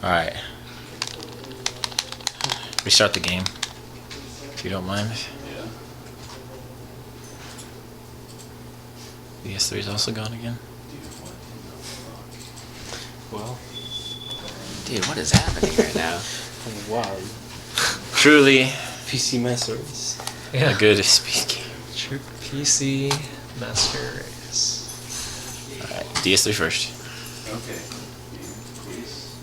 Alright. Restart the game, if you don't mind. Yeah. PS3 is also gone again. Well, Dude, what is happening right now? wow. Truly PC Master Race. a good speed game. True PC Master Race. Alright, DS3 first. Okay. Please.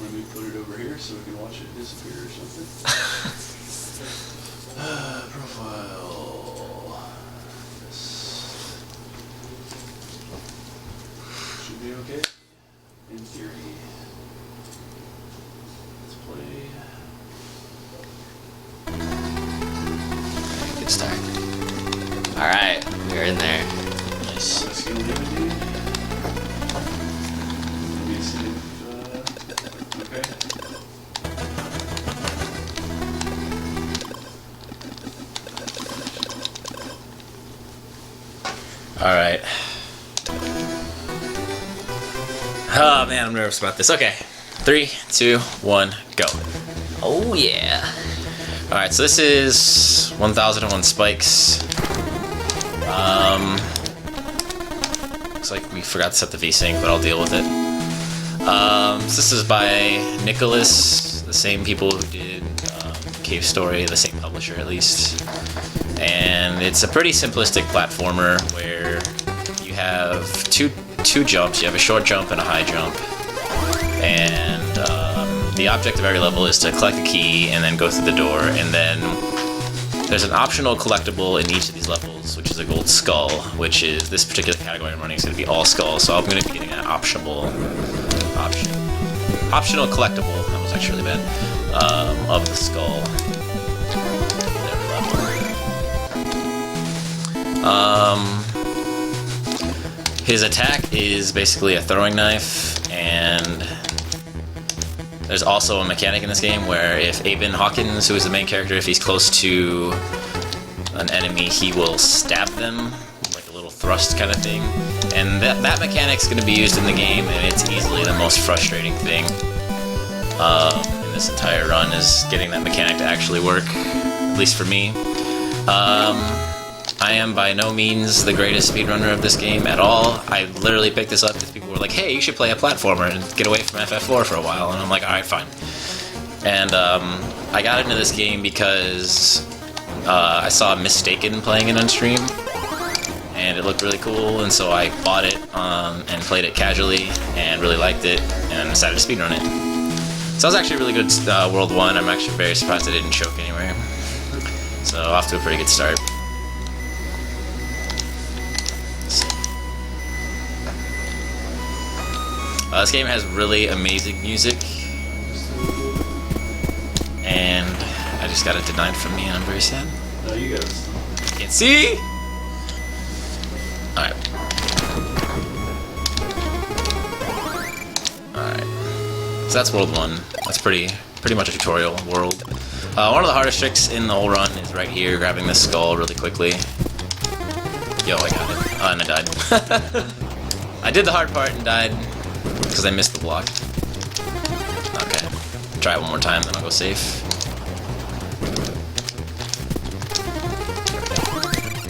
Let me put it over here so we can watch it disappear or something. Profile. This should be okay. In theory. Let's play. Good start. Alright, we're in there. Nice. I'm just gonna leave it to you. Let me see if, okay. Alright. Oh man, I'm nervous about this. Okay. 3, 2, 1, go. Oh yeah. Alright, so this is 1001 Spikes. Looks like we forgot to set the VSync, but I'll deal with it. So this is by Nicholas, the same people who did Cave Story, the same publisher at least. And it's a pretty simplistic platformer where you have two jumps. You have a short jump and a high jump. And the object of every level is to collect a key and then go through the door. And then there's an optional collectible in each of these levels, which is a gold skull, which is this particular category I'm running is going to be all skulls. So I'm going to be getting an optional collectible. That was actually really bad. Of the skull. His attack is basically a throwing knife, and there's also a mechanic in this game where if Aben Hawkins, who is the main character, if he's close to an enemy, he will stab them, like a little thrust kind of thing. And that mechanic's going to be used in the game, and it's easily the most frustrating thing in this entire run, is getting that mechanic to actually work, at least for me. I am by no means the greatest speedrunner of this game at all. I literally picked this up because people were like, hey, you should play a platformer and get away from FF4 for a while. And I'm like, alright, fine. And I got into this game because I saw Mistaken playing it on stream. And it looked really cool, and so I bought it and played it casually and really liked it and decided to speedrun it. So that was actually a really good World 1. I'm actually very surprised I didn't choke anywhere. So off to a pretty good start. This game has really amazing music, and I just got it denied from me, and I'm very sad. No, you got it. Can't see? Alright. Alright. So that's World 1. That's pretty much a tutorial world. One of the hardest tricks in the whole run is right here, grabbing this skull really quickly. Yo, I got it. Oh, and I died. I did the hard part and died. Because I missed the block. Okay. Try it one more time, then I'll go safe.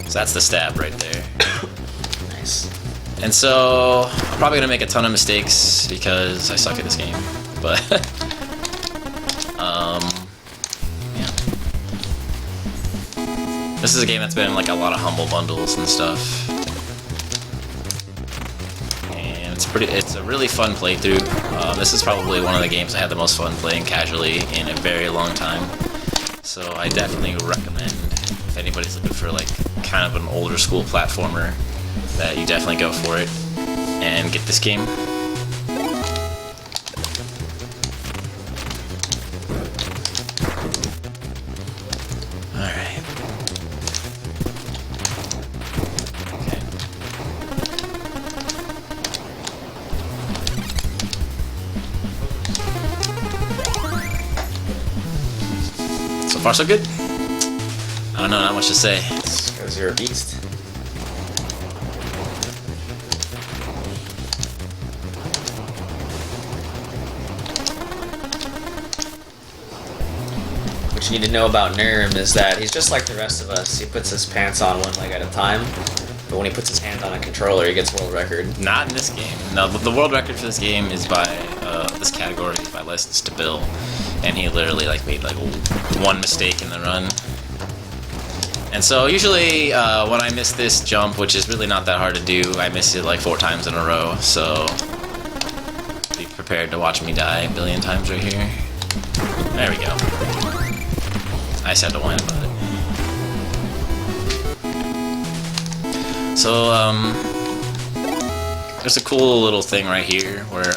So that's the stab right there. Nice. And so, I'm probably going to make a ton of mistakes because I suck at this game. But, yeah. This is a game that's been in like a lot of humble bundles and stuff. It's a really fun playthrough. This is probably one of the games I had the most fun playing casually in a very long time. So I definitely recommend, if anybody's looking for like kind of an older school platformer, that you definitely go for it and get this game. Alright. So far, so good. I don't know, not much to say. Because you're a beast. you need to know about Neerrm is that he's just like the rest of us. He puts his pants on one leg at a time, but when he puts his hand on a controller, he gets world record. Not in this game. No, the world record for this game is by this category is by License to Bill, and he literally like made like one mistake in the run. And so usually when I miss this jump, which is really not that hard to do, I miss it like 4 times in a row. So be prepared to watch me die a billion times right here. There we go. I just had to whine about it. So there's a cool little thing right here where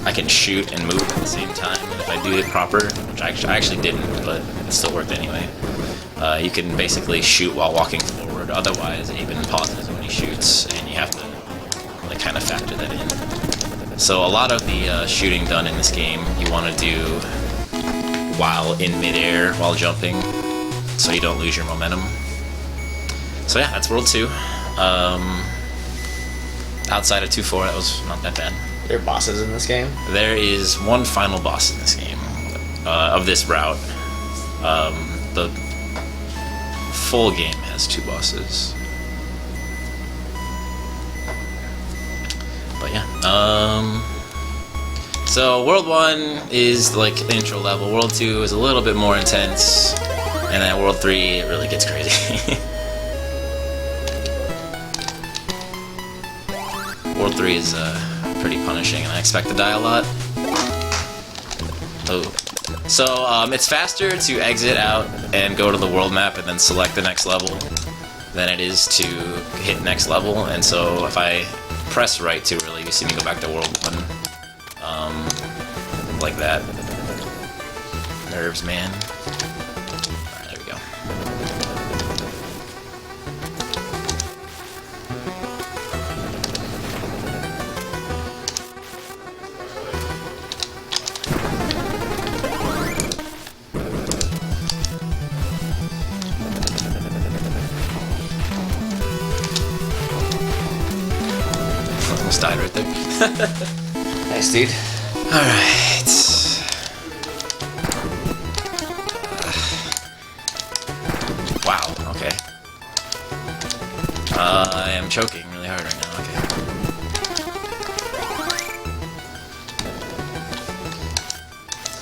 I can shoot and move at the same time, and if I do it proper, which I actually didn't, but it still worked anyway. You can basically shoot while walking forward. Otherwise, Aben pauses when he shoots, and you have to like kind of factor that in. So a lot of the shooting done in this game, you want to do while in midair, while jumping, so you don't lose your momentum. So yeah, that's World 2. Outside of 2-4, that was not that bad. There are bosses in this game? There is one final boss in this game of this route. The full game has 2 bosses. But yeah. So World 1 is like the intro level. World 2 is a little bit more intense, and then World 3 it really gets crazy. World 3 is pretty punishing, and I expect to die a lot. Oh. So, it's faster to exit out and go to the world map and then select the next level than it is to hit next level, and so if I press right too early, you see me go back to World 1. Like that. Nerves, man. Alright, there we go. Almost died right there. Nice, dude. Alright. Wow, okay. I am choking really hard right now, okay.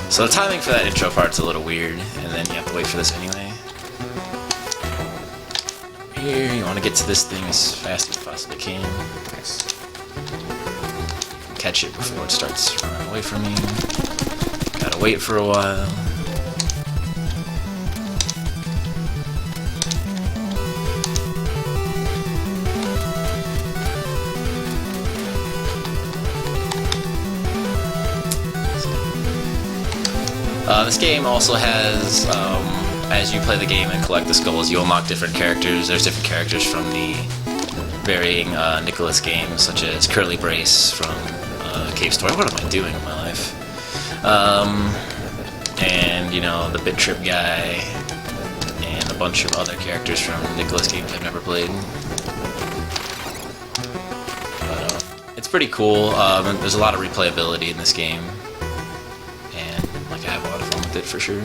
So the timing for that intro part's a little weird, and then you have to wait for this anyway. Here, you want to get to this thing as fast as you possibly can. Nice. Catch it before it starts running away from me. Gotta wait for a while. This game also has, as you play the game and collect the skulls, you unlock different characters. There's different characters from the varying Nicholas games, such as Curly Brace from Cave Story. What am I doing in my life? And, you know, the Bit Trip guy, and a bunch of other characters from Nicholas games I've never played. But it's pretty cool. There's a lot of replayability in this game, and like I have a lot of fun with it for sure.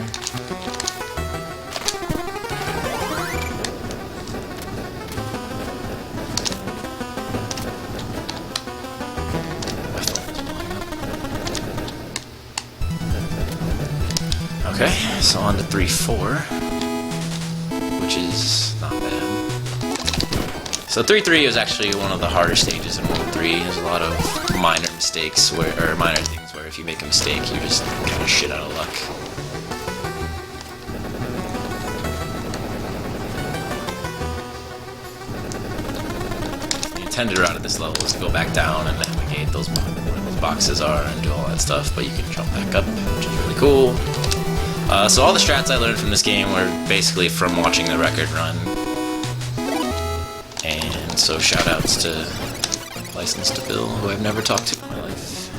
Okay, so on to 3-4, which is not bad. So 3-3 is actually one of the harder stages in World 3. There's a lot of minor mistakes, or minor things where if you make a mistake, you just kind of shit out of luck. The intended route of this level is to go back down and navigate those where those boxes are and do all that stuff, but you can jump back up, which is really cool. So all the strats I learned from this game were basically from watching the record run. And so shoutouts to License to Bill, who I've never talked to in my life.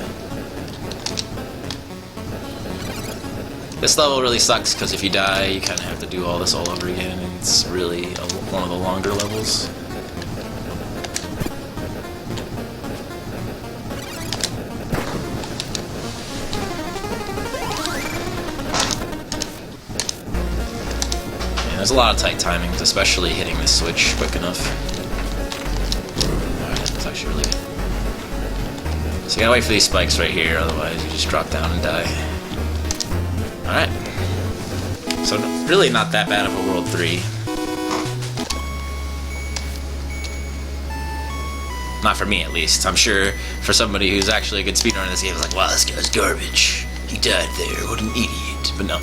This level really sucks because if you die, you kind of have to do all this all over again, and it's really one of the longer levels. there's a lot of tight timings, especially hitting this switch quick enough. Alright, that's actually really good. So you gotta wait for these spikes right here, otherwise you just drop down and die. Alright. So really not that bad of a World 3. Not for me, at least. I'm sure for somebody who's actually a good speedrunner in this game is like, wow, this guy's garbage. He died there, what an idiot. But no.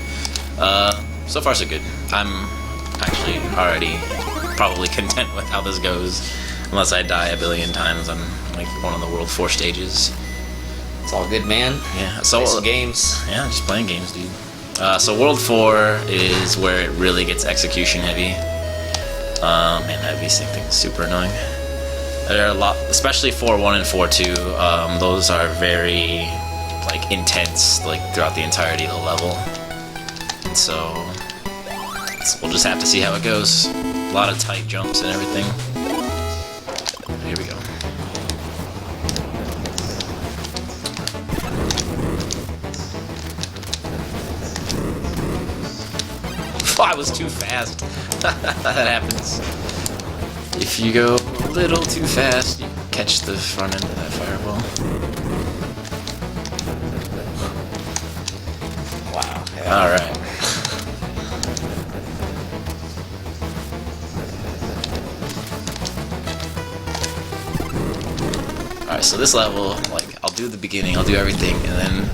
So far so good. I'm actually already probably content with how this goes. Unless I die a billion times on like one of the World 4 stages. It's all good, man. Yeah, so Play some games. yeah, just playing games, dude. So World 4 is where it really gets execution heavy. Man, that V-Sync thing is super annoying. There are a lot, especially 4-1 and 4-2. Those are very like intense, like throughout the entirety of the level. And so we'll just have to see how it goes. A lot of tight jumps and everything. Here we go. Oh, I was too fast. That happens. If you go a little too fast, you catch the front end of that fireball. Wow. Yeah. Alright. Alright, so this level, like, I'll do the beginning, I'll do everything, and then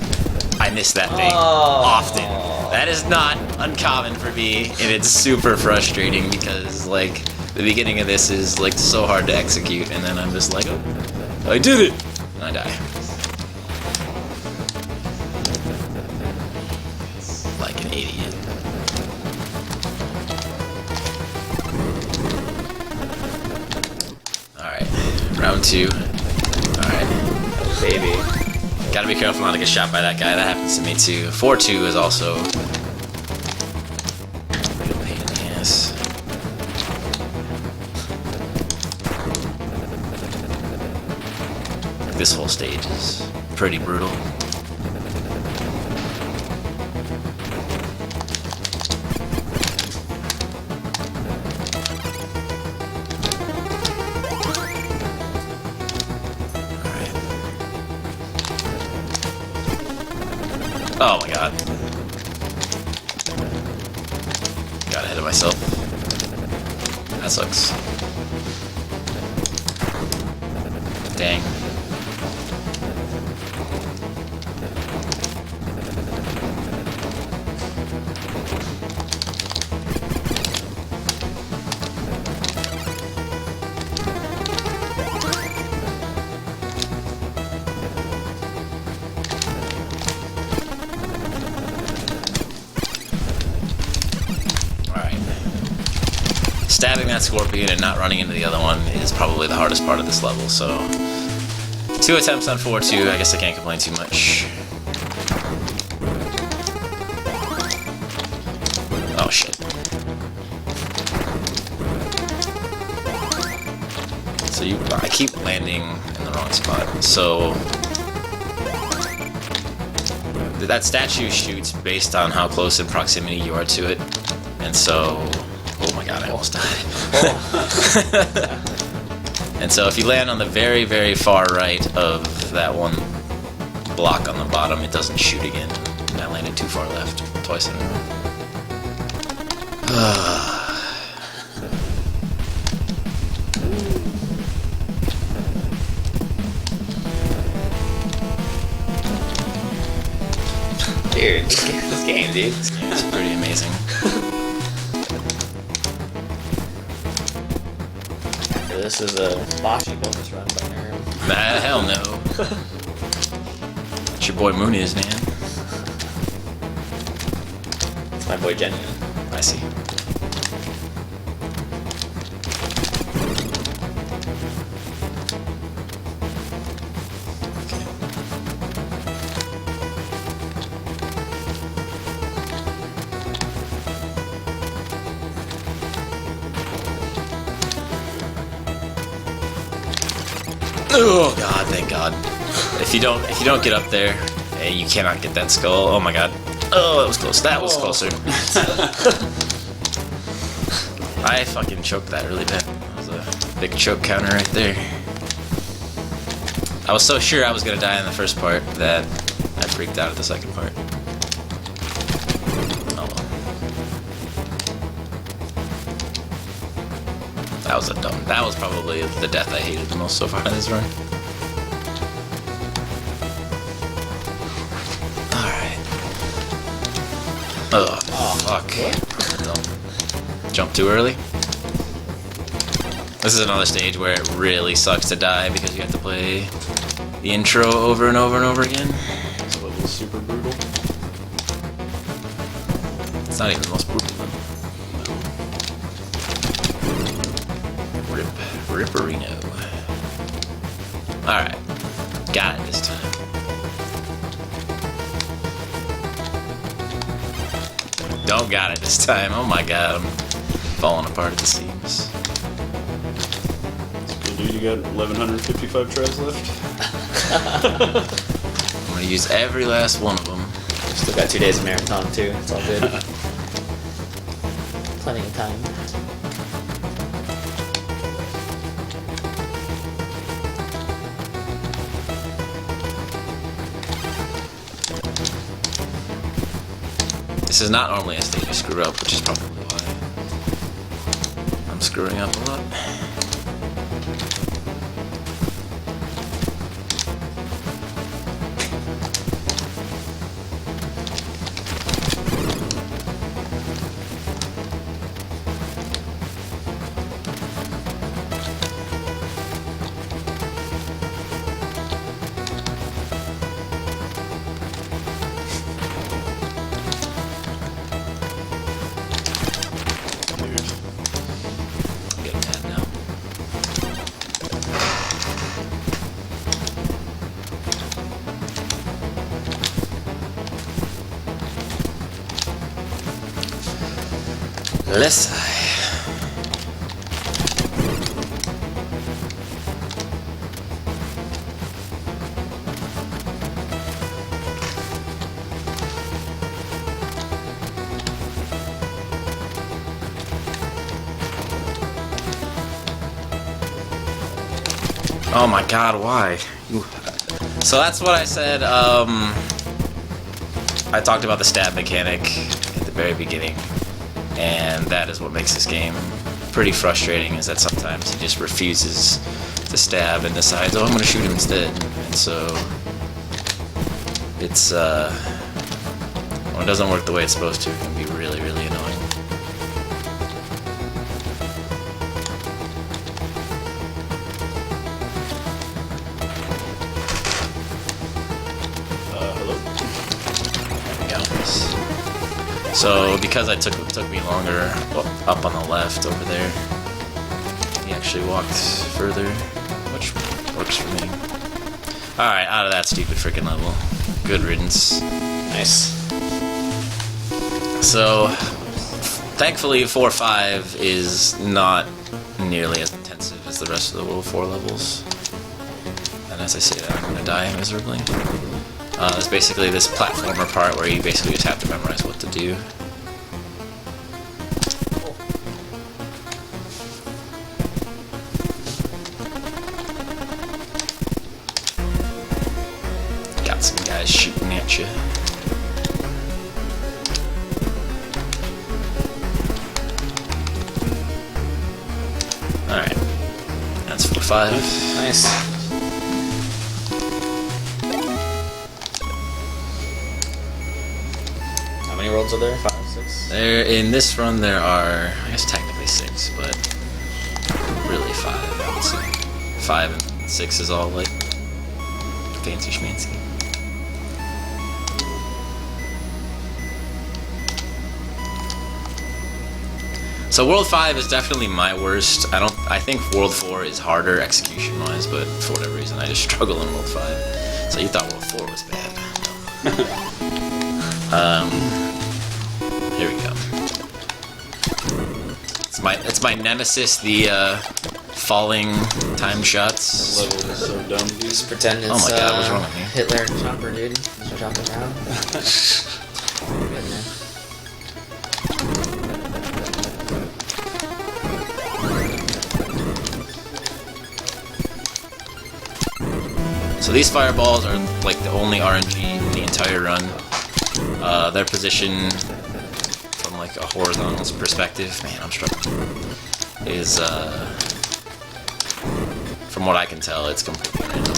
I miss that thing often. That is not uncommon for me, and it's super frustrating because, like, the beginning of this is, like, so hard to execute, and then I'm just like, oh, I did it! And I die. Like an idiot. Alright, round 2. Alright. Baby. Gotta be careful not to get shot by that guy. That happens to me too. 4-2 is also a pain in the ass. Like this whole stage is pretty brutal. Oh my god. Got ahead of myself. That sucks. Dang. Stabbing that scorpion and not running into the other one is probably the hardest part of this level, so 2 attempts on 4-2, I guess I can't complain too much. Oh shit. So I keep landing in the wrong spot. So that statue shoots based on how close in proximity you are to it, and so oh my god, I almost died. And so if you land on the very, very far right of that one block on the bottom, it doesn't shoot again. And I landed too far left, twice in a row. Dude, this game, dude. It's pretty amazing. This is a bocce bonus run by Neerrm. Nah, hell no. It's your boy Muniz, man. It's my boy Genuine. I see. Oh god, thank god. If you don't get up there, you cannot get that skull. Oh my god. Oh, that was close. That was closer. I fucking choked that really bad. That was a big choke counter right there. I was so sure I was gonna die in the first part that I freaked out at the second part. Oh well. That was that was probably the death I hated the most so far in this run. Alright. Oh, fuck. Jump too early. This is another stage where it really sucks to die because you have to play the intro over and over and over again. This level is super brutal. It's not even the most brutal though. Ripperino. Alright. Got it this time. Don't got it this time. Oh my god, I'm falling apart at the seams. Dude, you got 1,155 tries left. I'm gonna use every last one of them. Still got 2 days of marathon too. It's all good. Plenty of time. This is not normally a stage I screw up, which is probably why I'm screwing up a lot. I'm getting mad now. Let's. Oh my god, why? So that's what I said, I talked about the stab mechanic at the very beginning, and that is what makes this game pretty frustrating, is that sometimes he just refuses to stab and decides, oh, I'm gonna shoot him instead. And so, it's, when it doesn't work the way it's supposed to, it can be really, really annoying. Hello? So because it took me longer up on the left over there, he actually walked further, which works for me. Alright, out of that stupid freaking level. Good riddance. Nice. So, thankfully 4-5 is not nearly as intensive as the rest of the World 4 levels. And as I say that, I'm gonna die miserably. It's basically this platformer part where you basically just have to memorize what to do. Got some guys shooting at you. Alright. That's 4-5. Nice. How many worlds are there? 5, 6? There, in this run there are, I guess technically 6, but really 5, I would say. 5 and 6 is all like fancy schmancy. So World 5 is definitely my worst. I think World 4 is harder execution-wise, but for whatever reason I just struggle in World 5. So you thought World 4 was bad. No. Here we go. It's my nemesis, the falling time shots. This level is so dumb, dude. Just pretend it's Oh my god, what's wrong with me? Hitler and Chopper, dude. Just chop it down. Good, man. So these fireballs are like the only RNG in the entire run. Their position from like a horizontal perspective, man, I'm struggling, is from what I can tell, it's completely random.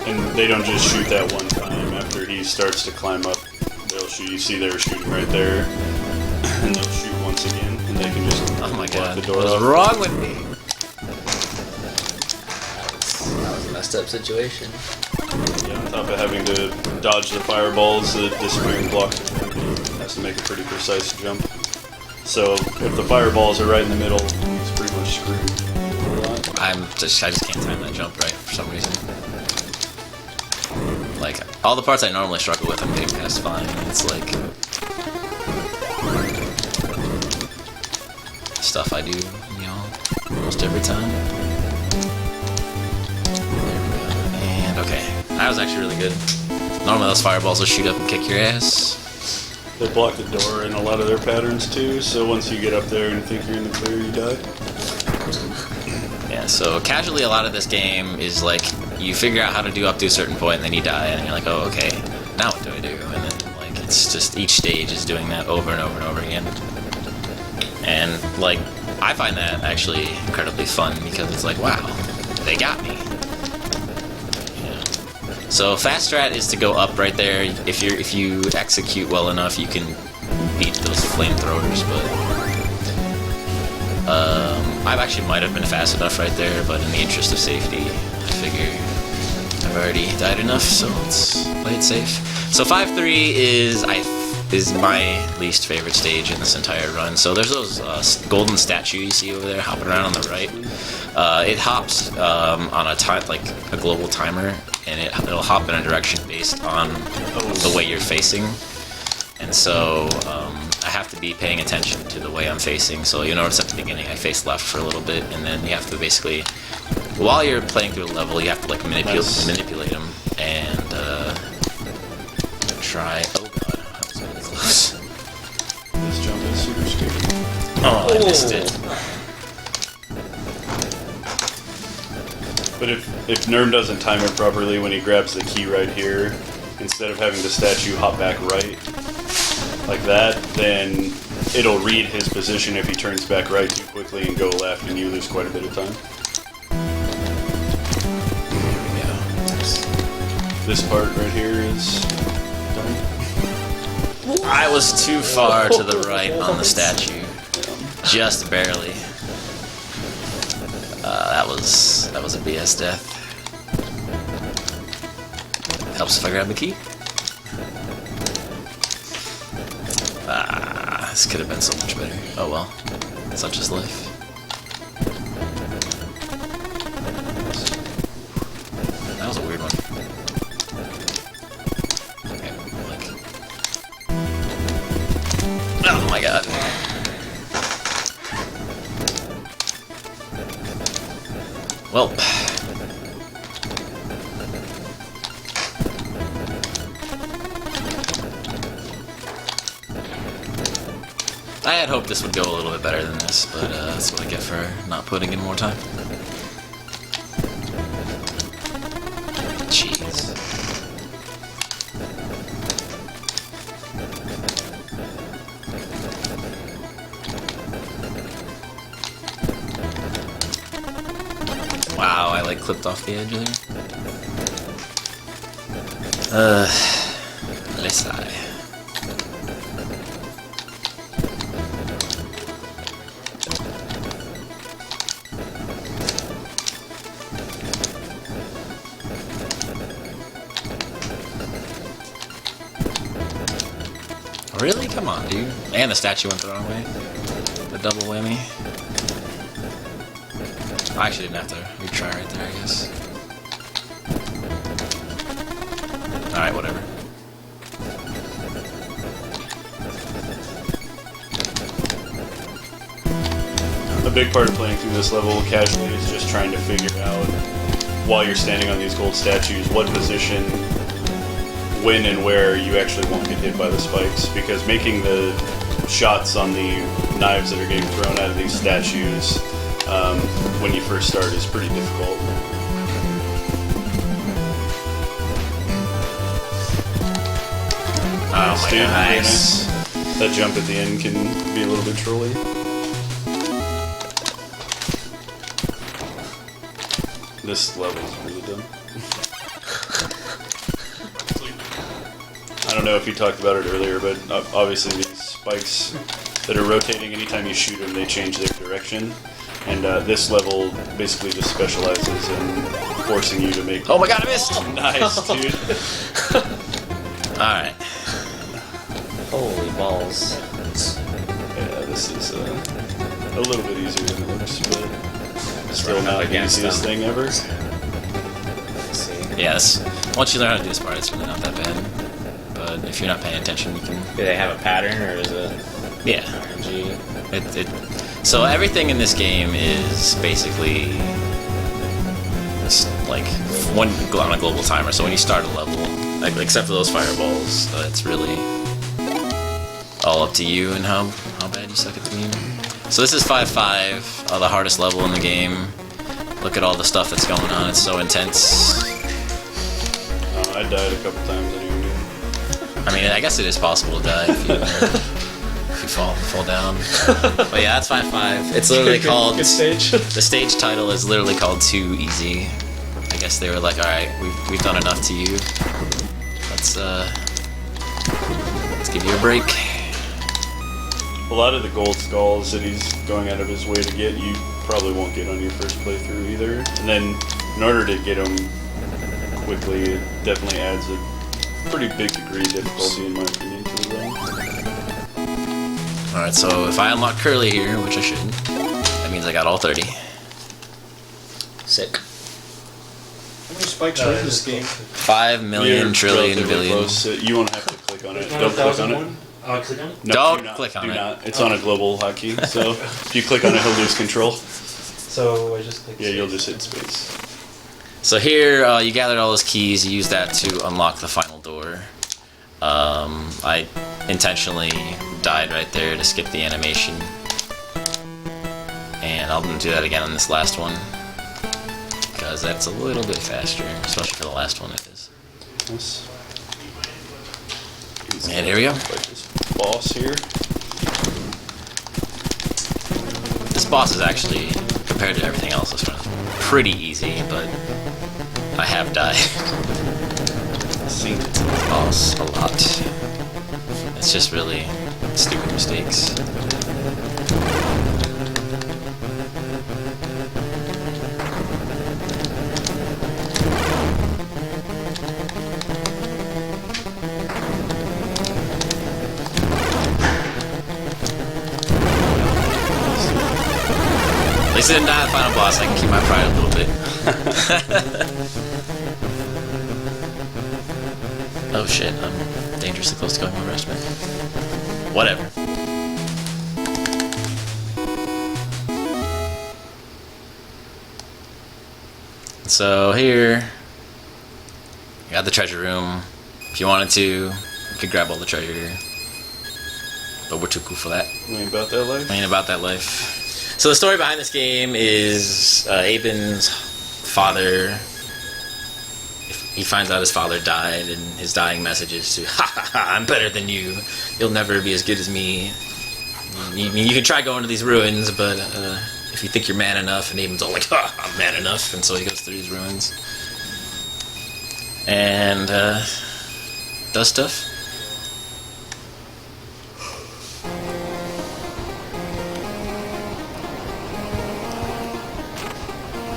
And they don't just shoot that one time. After he starts to climb up, they'll shoot. You see they were shooting right there, and they'll shoot once again, and they can just Oh my block god, the door what is off. wrong with me? That was a messed up situation. Yeah, on top of having to dodge the fireballs, the disappearing block has to make a pretty precise jump. So if the fireballs are right in the middle, he's pretty much screwed. I just can't time that jump right for some reason. Like, all the parts I normally struggle with, I'm getting past fine. It's like stuff I do, you know, almost every time. There we go. And okay, that was actually really good. Normally those fireballs will shoot up and kick your ass. They block the door in a lot of their patterns too, so once you get up there and think you're in the clear, you die. Yeah, so casually a lot of this game is like, you figure out how to do up to a certain point and then you die, and you're like, oh, okay, now what do I do? And then, like, it's just each stage is doing that over and over and over again. And, like, I find that actually incredibly fun because it's like, wow, they got me. Yeah. So fast strat is to go up right there. If you execute well enough, you can beat those flamethrowers, but I actually might have been fast enough right there, but in the interest of safety, I figure I've already died enough, so let's play it safe. So 5-3 is my least favorite stage in this entire run. So there's those golden statue you see over there hopping around on the right. It hops on a time, like a global timer, and it'll hop in a direction based on the way you're facing. And so I have to be paying attention to the way I'm facing. So you notice at the beginning I face left for a little bit, and then you have to basically, while you're playing through a level, you have to like manipulate them and try. Oh god, that was really close. This jump is super scary. Oh, I missed it. But if Neerrm doesn't time it properly when he grabs the key right here, instead of having the statue hop back right, like that, then it'll read his position if he turns back right too quickly and go left, and you lose quite a bit of time. Yeah. This part right here is done. I was too far to the right on the statue, just barely. That was a BS death. Helps if I grab the key. This could have been so much better. Oh well, such is life. That was a weird one. Okay, like. Oh my god. Well. I had hoped this would go a little bit better than this, but that's what I get for not putting in more time. Jeez. Wow, I like clipped off the edge there. Let's see. Really? Come on, dude. And the statue went the wrong way. The double whammy. I actually didn't have to retry right there, I guess. Alright, whatever. A big part of playing through this level casually is just trying to figure out, while you're standing on these gold statues, what position, when and where you actually won't get hit by the spikes, because making the shots on the knives that are getting thrown out of these statues when you first start is pretty difficult. Oh my Dude, god, very nice. nice. That jump at the end can be a little bit trolly. This level is really dumb. I don't know if you talked about it earlier, but obviously these spikes that are rotating, anytime you shoot them, they change their direction. And this level basically just specializes in forcing you to make... Oh my god, I missed! Nice, dude. Alright. Holy balls. Yeah, this is a little bit easier than it looks, but still Running up not the against easiest them. thing ever. Let's see. Yes. Once you learn how to do this part, it's really not that bad. But if you're not paying attention, you can... Do they have a pattern or is it Yeah. RNG? So everything in this game is basically like on a global timer. So when you start a level, like, except for those fireballs, it's really all up to you and how bad you suck at the game. So this is 5-5, the hardest level in the game. Look at all the stuff that's going on. It's so intense. I died a couple times anyway. I mean, I guess it is possible to die if you, if you fall down. But yeah, that's 5-5. It's literally called... Good stage. The stage title is literally called Too Easy. I guess they were like, alright, we've done enough to you. Let's give you a break. A lot of the gold skulls that he's going out of his way to get, you probably won't get on your first playthrough either. And then, in order to get them quickly, it definitely adds a pretty big degree of difficulty, in my opinion, to the run. Alright, so if I unlock Curly here, which I should, that means I got all 30. Sick. How many spikes are in this game? 5 million, You're trillion, relatively billion. close. You won't have to click on it. There's Don't click on it. 1001? I'll click on it? No, Don't do not, click on do it. not. It's on a global hotkey, so if you click on it, he'll lose control. So I just click Yeah, you'll space. just hit space. So here, you gathered all those keys, you use that to unlock the final door. I intentionally died right there to skip the animation. And I'll do that again on this last one. Because that's a little bit faster, especially for the last one it is. Yes. And here we go. Like this boss here. This boss is actually, compared to everything else, this one is pretty easy, but I have died. Sink. This boss a lot. It's just really stupid mistakes. At least I didn't die at the final boss. I can keep my pride a little bit. Oh shit, I'm dangerously close to going over estimate. Whatever. So here, you got the treasure room. If you wanted to, you could grab all the treasure here. But we're too cool for that. We ain't about that life. I ain't about that life. So the story behind this game is Aben's father. He finds out his father died, and his dying message is to, ha ha ha, I'm better than you. You'll never be as good as me. You can try going to these ruins, but if you think you're man enough, and Aben's all like, ha, I'm man enough, and so he goes through these ruins. And does stuff.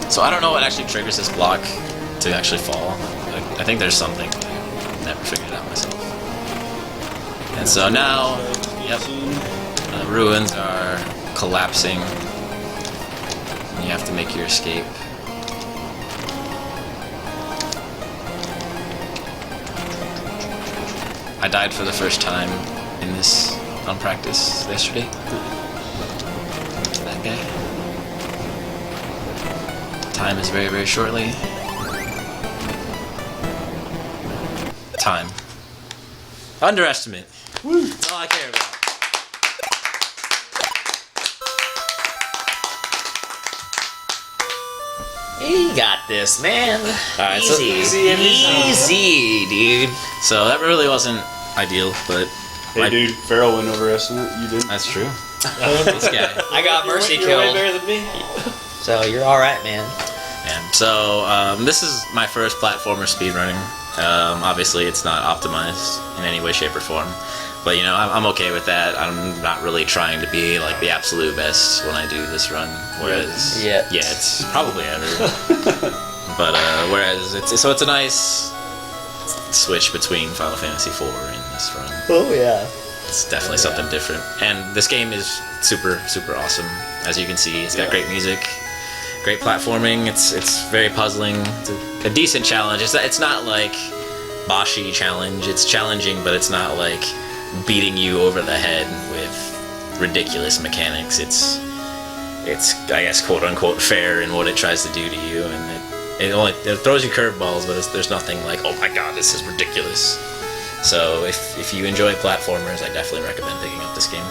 So I don't know what actually triggers this block to actually fall. I think there's something, but I've never figured it out myself. And so now, yep, the ruins are collapsing. You have to make your escape. I died for the first time in this on practice yesterday. That guy. Time is very, very shortly. Time. Underestimate. Woo. That's all I care about. You got this, man. Alright, so easy, dude. so that really wasn't ideal, but Hey, dude, Farrell went over estimate. You did. that's true. This guy. I got mercy You're way killed, better than me. so you're all right, man. Yeah. So this is my first platformer speedrunning. Obviously, it's not optimized in any way, shape, or form. But I'm okay with that. I'm not really trying to be like the absolute best when I do this run. Whereas, Yeah. yeah, it's probably ever. But whereas it's a nice switch between Final Fantasy IV and this run. Oh yeah. It's definitely something different. And this game is super, super awesome. As you can see, it's got great music, great platforming. It's very puzzling. It's a decent challenge. It's not like Boshi challenge. It's challenging, but it's not like beating you over the head with ridiculous mechanics. It's I guess quote unquote fair in what it tries to do to you, and it throws you curveballs, but there's nothing like, oh my god, this is ridiculous. So if you enjoy platformers, I definitely recommend picking up this game.